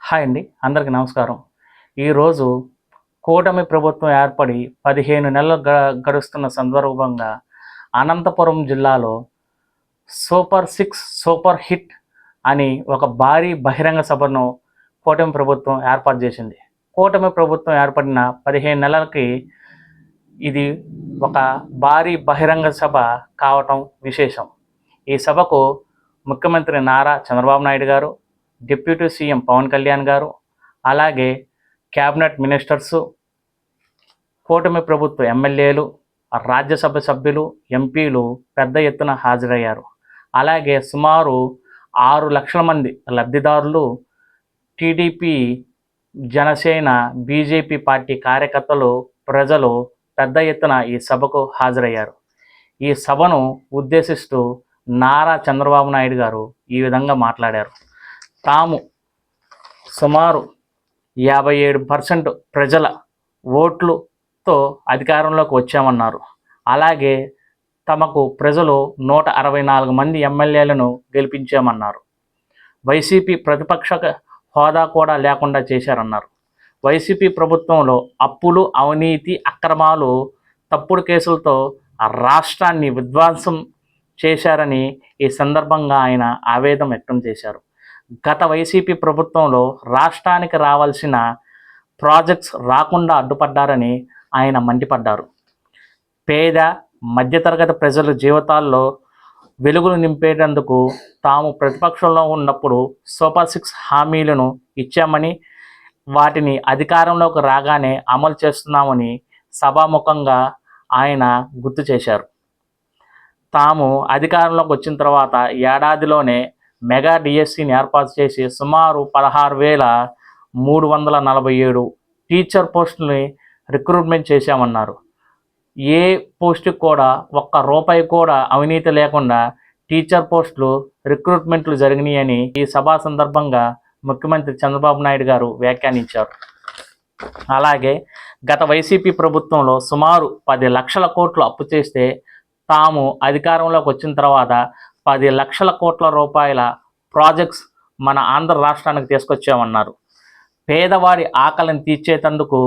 Hi అండి, అందరికీ నమస్కారం. ఈరోజు కూటమి ప్రభుత్వం ఏర్పడి 15 నెలలు గడుస్తున్న సందర్భంగా అనంతపురం జిల్లాలో సూపర్ సిక్స్ సూపర్ హిట్ అని ఒక భారీ బహిరంగ సభను కూటమి ప్రభుత్వం ఏర్పాటు చేసింది. కూటమి ప్రభుత్వం ఏర్పడిన 15 నెలలకి ఇది ఒక భారీ బహిరంగ సభ కావటం విశేషం. ఈ సభకు ముఖ్యమంత్రి నారా చంద్రబాబు నాయుడు గారు, డిప్యూటీ సీఎం పవన్ కళ్యాణ్ గారు, అలాగే క్యాబినెట్ మినిస్టర్సు, కూటమి ప్రభుత్వ ఎమ్మెల్యేలు, రాజ్యసభ సభ్యులు, ఎంపీలు పెద్ద ఎత్తున హాజరయ్యారు. అలాగే సుమారు 6 లక్షల మంది లబ్ధిదారులు, టీడీపీ, జనసేన, బీజేపీ పార్టీ కార్యకర్తలు, ప్రజలు పెద్ద ఎత్తున ఈ సభకు హాజరయ్యారు. ఈ సభను ఉద్దేశిస్తూ నారా చంద్రబాబు నాయుడు గారు ఈ విధంగా మాట్లాడారు. తాము సుమారు 57% ప్రజల ఓట్లుతో అధికారంలోకి వచ్చామన్నారు. అలాగే తమకు ప్రజలు 164 మంది ఎమ్మెల్యేలను గెలిపించామన్నారు. వైసీపీ ప్రతిపక్ష హోదా కూడా లేకుండా చేశారన్నారు. వైసీపీ ప్రభుత్వంలో అప్పులు, అవినీతి, అక్రమాలు, తప్పుడు కేసులతో రాష్ట్రాన్ని విధ్వంసం చేశారని ఈ సందర్భంగా ఆయన ఆవేదన వ్యక్తం చేశారు. గత వైసీపీ ప్రభుత్వంలో రాష్ట్రానికి రావాల్సిన ప్రాజెక్ట్స్ రాకుండా అడ్డుపడ్డారని ఆయన మండిపడ్డారు. పేద, మధ్యతరగతి ప్రజల జీవితాల్లో వెలుగులు నింపేటందుకు తాము ప్రతిపక్షంలో ఉన్నప్పుడు సూపర్ సిక్స్ హామీలను ఇచ్చామని, వాటిని అధికారంలోకి రాగానే అమలు చేస్తున్నామని సభాముఖంగా ఆయన గుర్తు చేశారు. తాము అధికారంలోకి వచ్చిన తర్వాత ఏడాదిలోనే మెగా డిఎస్సిని ఏర్పాటు చేసి సుమారు 16,347 టీచర్ పోస్టులని రిక్రూట్మెంట్ చేశామన్నారు. ఏ పోస్టుకి కూడా ₹1 కూడా అవినీతి లేకుండా టీచర్ పోస్టులు రిక్రూట్మెంట్లు జరిగినాయని ఈ సభా సందర్భంగా ముఖ్యమంత్రి చంద్రబాబు నాయుడు గారు వ్యాఖ్యానించారు. అలాగే గత వైసీపీ ప్రభుత్వంలో సుమారు 10 లక్షల కోట్లు అప్పు చేస్తే తాము అధికారంలోకి వచ్చిన తర్వాత 10 లక్షల కోట్ల రూపాయల ప్రాజెక్ట్స్ మన ఆంధ్ర రాష్ట్రానికి తీసుకొచ్చామన్నారు. పేదవారి ఆకలిని తీర్చేందుకు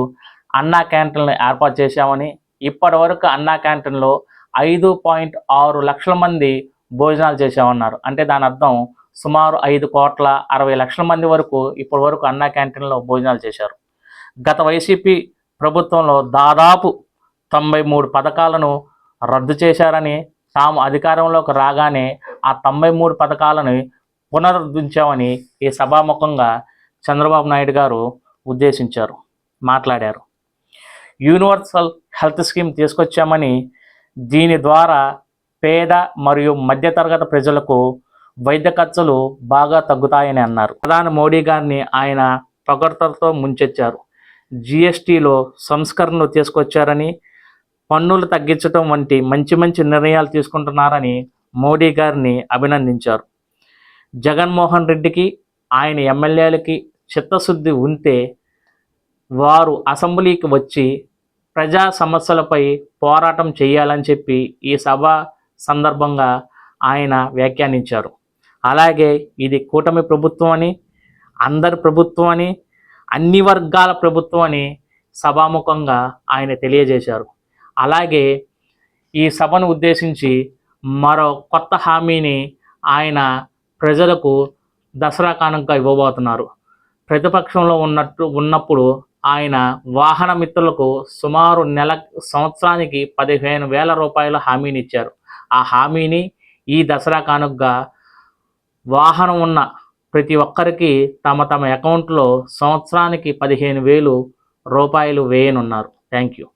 అన్నా క్యాంటీన్లు ఏర్పాటు చేశామని, ఇప్పటి వరకు అన్నా క్యాంటీన్లో 5.6 లక్షల మంది భోజనాలు చేశామన్నారు. అంటే దాని అర్థం సుమారు 5,60,00,000 మంది వరకు ఇప్పటి వరకు అన్నా క్యాంటీన్లో భోజనాలు చేశారు. గత వైసీపీ ప్రభుత్వంలో దాదాపు 93 పథకాలను రద్దు చేశారని, తాము అధికారంలోకి రాగానే ఆ 93 పథకాలను పునరుద్ధరించామని ఈ సభాముఖంగా చంద్రబాబు నాయుడు గారు మాట్లాడారు. యూనివర్సల్ హెల్త్ స్కీమ్ తీసుకొచ్చామని, దీని ద్వారా పేద మరియు మధ్యతరగతి ప్రజలకు వైద్య ఖర్చులు బాగా తగ్గుతాయని అన్నారు. ప్రధాని మోడీ గారిని ఆయన పొగడ్తలతో ముంచెత్తారు. జిఎస్టీలో సంస్కరణలు తీసుకొచ్చారని, పన్నులు తగ్గించడం వంటి మంచి నిర్ణయాలు తీసుకుంటున్నారని మోడీ గారిని అభినందించారు. జగన్మోహన్ రెడ్డికి, ఆయన ఎమ్మెల్యేలకి చిత్తశుద్ధి ఉంటే వారు అసెంబ్లీకి వచ్చి ప్రజా సమస్యలపై పోరాటం చేయాలని చెప్పి ఈ సభ సందర్భంగా ఆయన వ్యాఖ్యానించారు. అలాగే ఇది కూటమి ప్రభుత్వం అని, అందరి ప్రభుత్వం అని, అన్ని వర్గాల ప్రభుత్వం అని సభాముఖంగా ఆయన తెలియజేశారు. అలాగే ఈ సభను ఉద్దేశించి మరో కొత్త హామీని ఆయన ప్రజలకు దసరా కానుకగా ఇవ్వబోతున్నారు. ప్రతిపక్షంలో ఉన్నప్పుడు ఆయన వాహన మిత్రులకు సుమారు సంవత్సరానికి 15,000 రూపాయల హామీని ఇచ్చారు. ఆ హామీని ఈ దసరా కానుకగా వాహనం ఉన్న ప్రతి ఒక్కరికి తమ అకౌంట్లో సంవత్సరానికి 15,000 రూపాయలు వేయనున్నారు. Thank you.